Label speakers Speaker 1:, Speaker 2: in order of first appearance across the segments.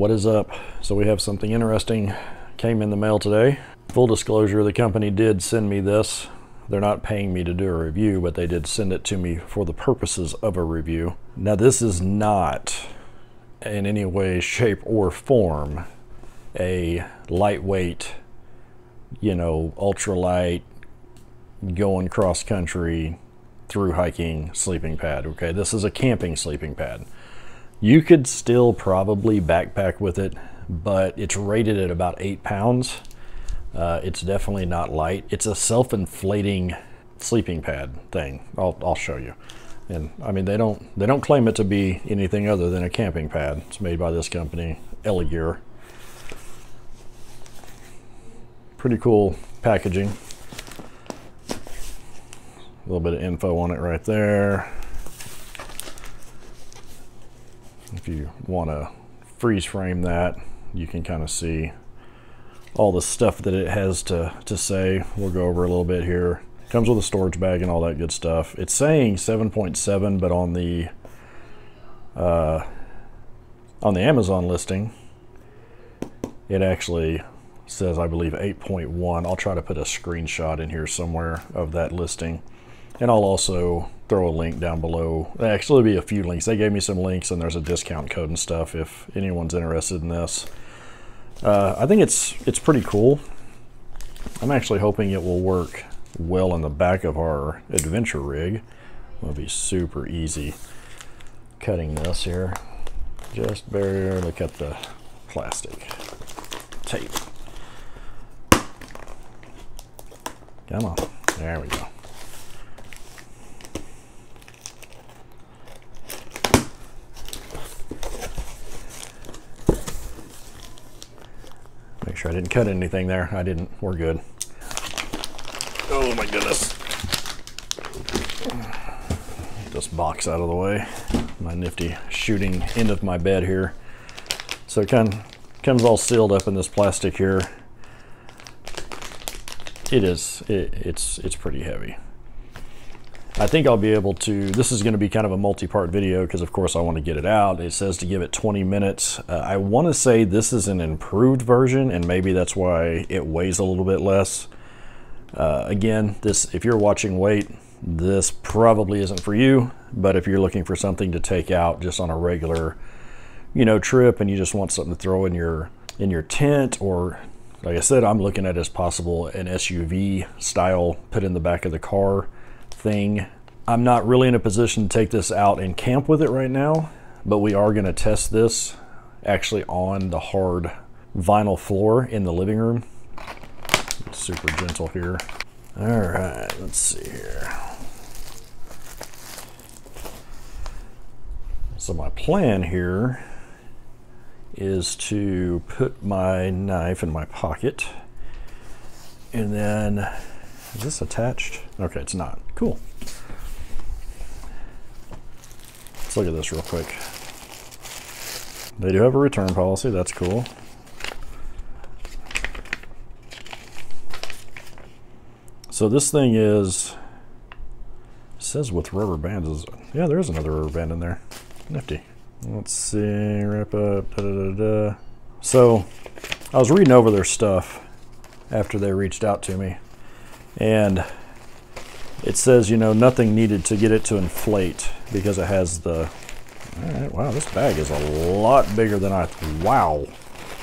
Speaker 1: What is up? So we have something interesting came in the mail today. Full disclosure, the company did send me this. They're not paying me to do a review, but they did send it to me for the purposes of a review. Now this is not in any way, shape, or form a lightweight, you know, ultralight, going cross country, through hiking sleeping pad. Okay, this is a camping sleeping pad. You could still probably backpack with it, but it's rated at about 8 pounds. It's definitely not light. It's a self-inflating sleeping pad thing. I'll show you. And I mean, they don't claim it to be anything other than a camping pad. It's made by this company, ELEGEAR. Pretty cool packaging. A little bit of info on it right there. If you want to freeze frame that, you can kind of see all the stuff that it has to say. We'll go over a little bit here. Comes with a storage bag and all that good stuff. It's saying 7.7, but on the Amazon listing, it actually says, I believe, 8.1. I'll try to put a screenshot in here somewhere of that listing. And I'll also throw a link down below. There'll actually be a few links. They gave me some links, and there's a discount code and stuff if anyone's interested in this. I think it's pretty cool. I'm actually hoping it will work well in the back of our adventure rig. It'll be super easy cutting this here. Just barely cut the plastic tape. Come on. There we go. Make sure I didn't cut anything there. I didn't. We're good. Oh my goodness. Get this box out of the way. My nifty shooting end of my bed here. So it comes all sealed up in this plastic here. It's pretty heavy. I think I'll be able to, this is going to be kind of a multi-part video because of course I want to get it out. It says to give it 20 minutes. I want to say this is an improved version, and maybe that's why it weighs a little bit less. Again, if you're watching weight, this probably isn't for you, but if you're looking for something to take out just on a regular, you know, trip, and you just want something to throw in your tent, or like I said, I'm looking at as possible an SUV style put in the back of the car thing. I'm not really in a position to take this out and camp with it right now, but we are going to test this actually on the hard vinyl floor in the living room. Super gentle here. All right, let's see here. So my plan here is to put my knife in my pocket, and then, is this attached? Okay, it's not. Cool. Let's look at this real quick. They do have a return policy. That's cool. So this thing says with rubber bands. Yeah, there is another rubber band in there. Nifty. Let's see, wrap up. So I was reading over their stuff after they reached out to me, and it says, you know, nothing needed to get it to inflate because it has the, all right, wow, this bag is a lot bigger than wow,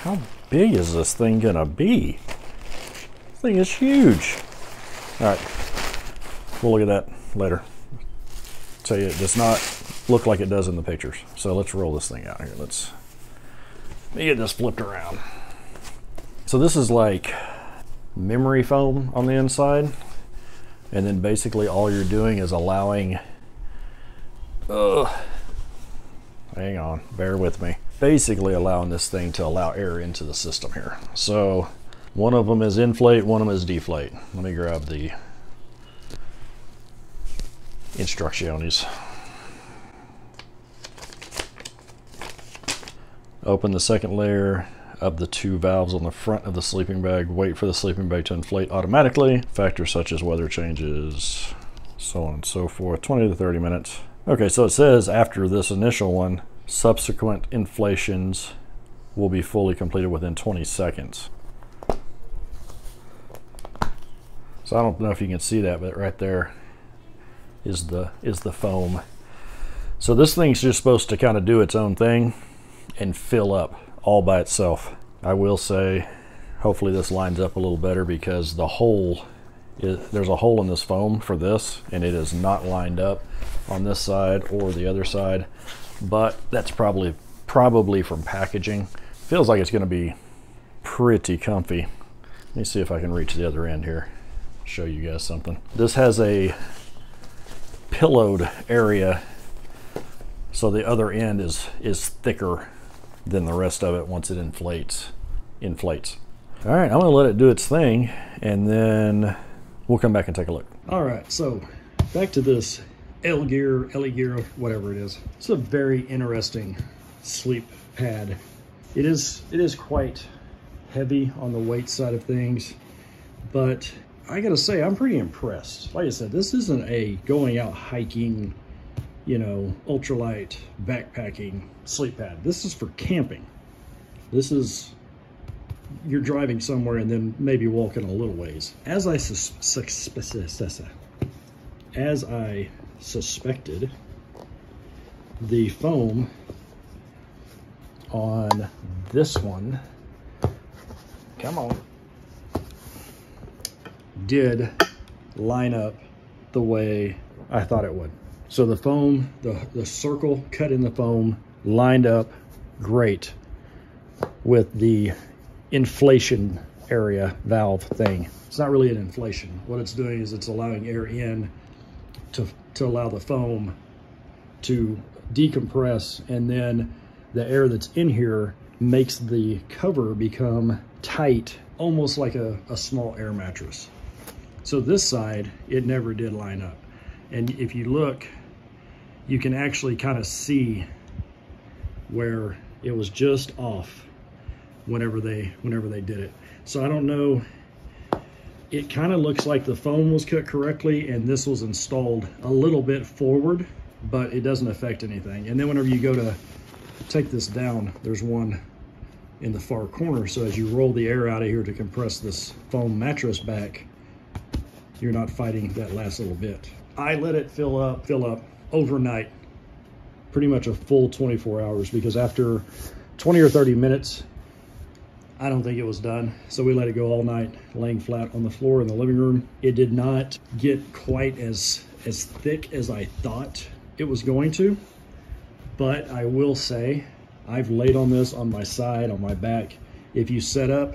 Speaker 1: how big is this thing gonna be? This thing is huge. All right, we'll look at that later. Tell you, it does not look like it does in the pictures. So let's roll this thing out here. Let me get this flipped around. So this is like memory foam on the inside, and then basically all you're doing is allowing, hang on, bear with me. Basically allowing this thing to allow air into the system here. So one of them is inflate, one of them is deflate. Let me grab the instructions. Open the second layer of the 2 valves on the front of the sleeping bag. Wait for the sleeping bag to inflate automatically. Factors such as weather changes, so on and so forth. 20 to 30 minutes. Okay, so it says after this initial one, subsequent inflations will be fully completed within 20 seconds. So I don't know if you can see that, but right there is the foam. So this thing's just supposed to kind of do its own thing and fill up all by itself. I will say, hopefully this lines up a little better, because the hole there's a hole in this foam for this, and it is not lined up on this side or the other side, but that's probably from packaging. Feels like it's going to be pretty comfy. Let me see if I can reach the other end here, show you guys something. This has a pillowed area, so the other end is thicker than the rest of it once it inflates. All right, I'm gonna let it do its thing, and then we'll come back and take a look. All right, so back to this ELEGEAR, whatever it is. It's a very interesting sleep pad. It is quite heavy on the weight side of things, but I gotta say, I'm pretty impressed. Like I said, this isn't a going out hiking, you know, ultralight backpacking sleep pad. This is for camping. This is, you're driving somewhere and then maybe walking a little ways. As I suspected, the foam on this one, come on, did line up the way I thought it would. So the foam, the circle cut in the foam lined up great with the inflation area valve thing. It's not really an inflation. What it's doing is it's allowing air in to allow the foam to decompress, and then the air that's in here makes the cover become tight, almost like a small air mattress. So this side, it never did line up. And if you look, you can actually kind of see where it was just off whenever they did it. So I don't know, it kind of looks like the foam was cut correctly and this was installed a little bit forward, but it doesn't affect anything. And then whenever you go to take this down, there's one in the far corner. So as you roll the air out of here to compress this foam mattress back, you're not fighting that last little bit. I let it fill up overnight, pretty much a full 24 hours, because after 20 or 30 minutes, I don't think it was done. So we let it go all night, laying flat on the floor in the living room. It did not get quite as thick as I thought it was going to, but I will say, I've laid on this on my side, on my back. If you set up,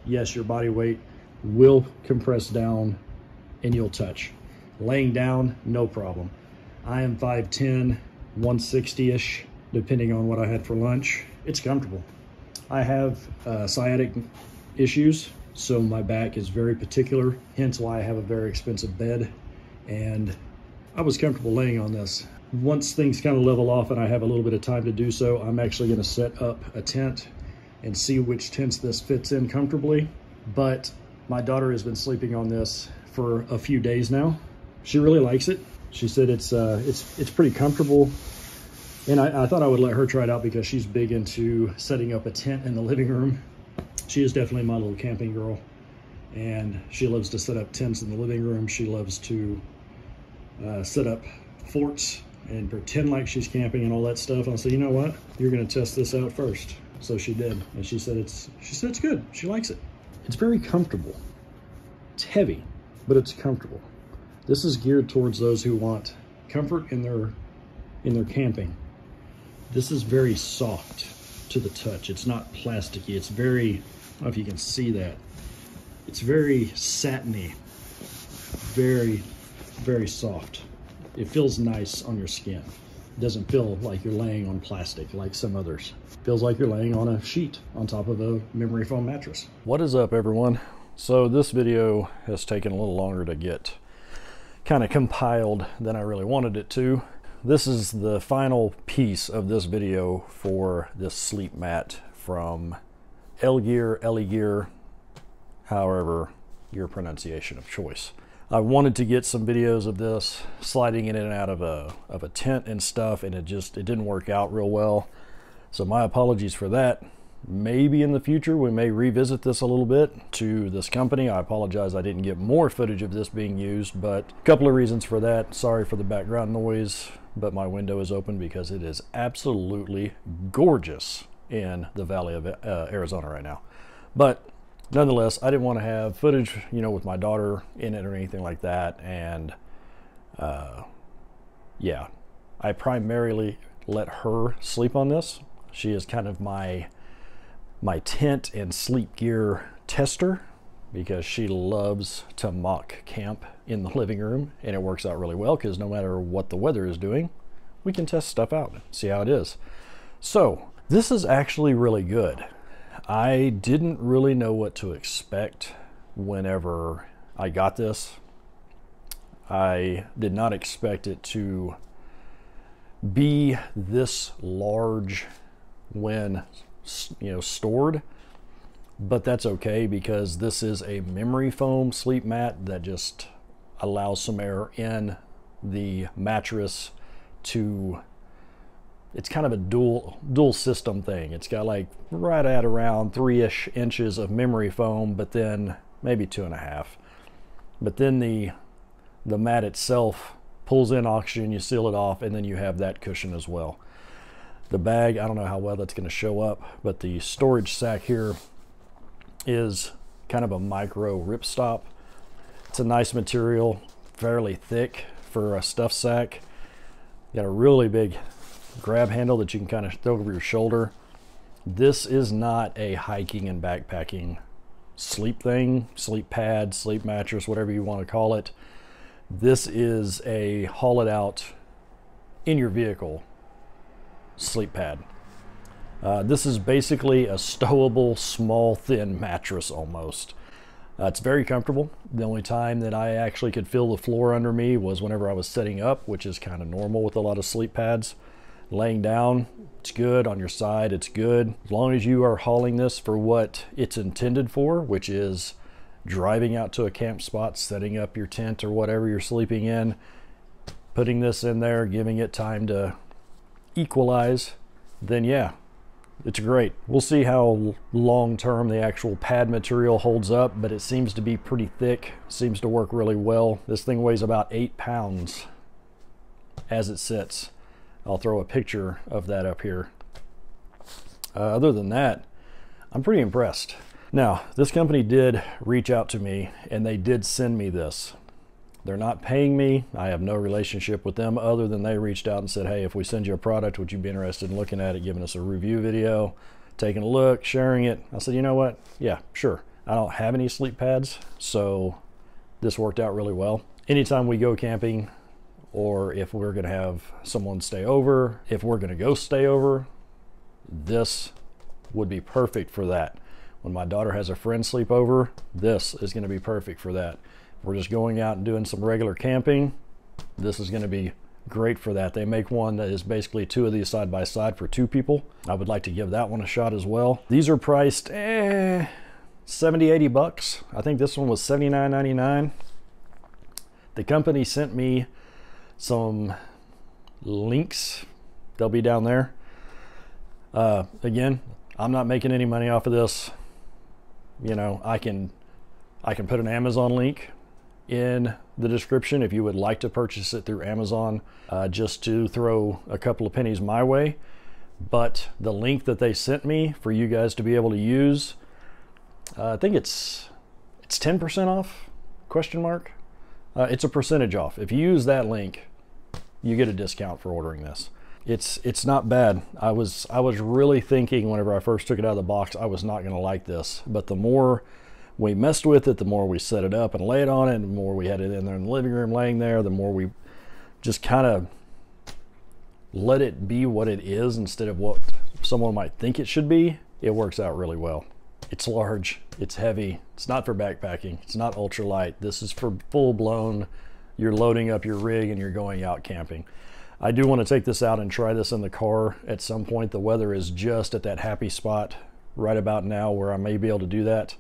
Speaker 1: yes, your body weight will compress down and you'll touch. Laying down, no problem. I am 5'10", 160-ish, depending on what I had for lunch. It's comfortable. I have sciatic issues, so my back is very particular, hence why I have a very expensive bed, and I was comfortable laying on this. Once things kind of level off and I have a little bit of time to do so, I'm actually going to set up a tent and see which tents this fits in comfortably. But my daughter has been sleeping on this for a few days now. She really likes it. She said it's pretty comfortable, and I thought I would let her try it out because she's big into setting up a tent in the living room. She is definitely my little camping girl, and she loves to set up tents in the living room. She loves to set up forts and pretend like she's camping and all that stuff. And I said, you know what? You're going to test this out first. So she did, and she said it's good. She likes it. It's very comfortable. It's heavy, but it's comfortable. This is geared towards those who want comfort in their camping. This is very soft to the touch. It's not plasticky. It's very, I don't know if you can see that. It's very satiny, very, very soft. It feels nice on your skin. It doesn't feel like you're laying on plastic like some others. It feels like you're laying on a sheet on top of a memory foam mattress. What is up, everyone? So this video has taken a little longer to get kind of compiled than I really wanted it to. This is the final piece of this video for this sleep mat from ELEGEAR, however your pronunciation of choice. I wanted to get some videos of this sliding in and out of a tent and stuff, and it didn't work out real well. So my apologies for that. maybe in the future we may revisit this a little bit to this company. I apologize I didn't get more footage of this being used, but a couple of reasons for that. Sorry for the background noise, but my window is open because it is absolutely gorgeous in the Valley of Arizona right now. But nonetheless, I didn't want to have footage, you know, with my daughter in it or anything like that. And yeah, I primarily let her sleep on this. She is kind of my tent and sleep gear tester because she loves to mock camp in the living room, and it works out really well because no matter what the weather is doing, we can test stuff out and see how it is. So this is actually really good. I didn't really know what to expect whenever I got this. I did not expect it to be this large when, you know, stored, but that's okay because this is a memory foam sleep mat that just allows some air in the mattress to, it's kind of a dual system thing. It's got like right at around 3-ish inches of memory foam, but then maybe 2.5. But then the mat itself pulls in oxygen, you seal it off, and then you have that cushion as well. The bag, I don't know how well that's going to show up, but the storage sack here is kind of a micro ripstop. It's a nice material, fairly thick for a stuff sack. Got a really big grab handle that you can kind of throw over your shoulder. This is not a hiking and backpacking sleep thing, sleep pad, sleep mattress, whatever you want to call it. This is a haul it out in your vehicle sleep pad. This is basically a stowable, small, thin mattress almost. It's very comfortable. The only time that I actually could feel the floor under me was whenever I was setting up, which is kind of normal with a lot of sleep pads. Laying down, it's good. On your side, it's good. As long as you are hauling this for what it's intended for, which is driving out to a camp spot, setting up your tent or whatever you're sleeping in, putting this in there, giving it time to equalize, then yeah, it's great. We'll see how long-term the actual pad material holds up, but it seems to be pretty thick, seems to work really well. This thing weighs about 8 pounds as it sits. I'll throw a picture of that up here. Other than that, I'm pretty impressed. Now, this company did reach out to me and they did send me this. They're not paying me. I have no relationship with them other than they reached out and said, hey, if we send you a product, would you be interested in looking at it, giving us a review video, taking a look, sharing it? I said, you know what? Yeah, sure. I don't have any sleep pads, so this worked out really well. Anytime we go camping, or if we're gonna have someone stay over, if we're gonna go stay over, this would be perfect for that. When my daughter has a friend sleep over, this is gonna be perfect for that. If we're just going out and doing some regular camping, this is gonna be great for that. They make one that is basically 2 of these side by side for 2 people. I would like to give that one a shot as well. These are priced 70, 80 bucks. I think this one was $79.99. The company sent me some links. They'll be down there. Again, I'm not making any money off of this. You know, I can put an Amazon link in the description if you would like to purchase it through Amazon, just to throw a couple of pennies my way. But the link that they sent me for you guys to be able to use, I think it's 10% off, question mark. It's a percentage off. If you use that link, you get a discount for ordering this. It's not bad. I was really thinking whenever I first took it out of the box, I was not gonna like this. But the more we messed with it, the more we set it up and laid on it, and the more we had it in there in the living room laying there, the more we just kind of let it be what it is instead of what someone might think it should be. It works out really well. It's large, it's heavy, it's not for backpacking, it's not ultralight. This is for full-blown, you're loading up your rig and you're going out camping. I do want to take this out and try this in the car at some point. The weather is just at that happy spot right about now where I may be able to do that.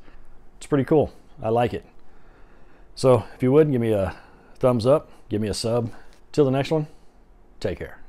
Speaker 1: It's pretty cool. I like it. So if you would, give me a thumbs up, give me a sub. Till the next one, take care.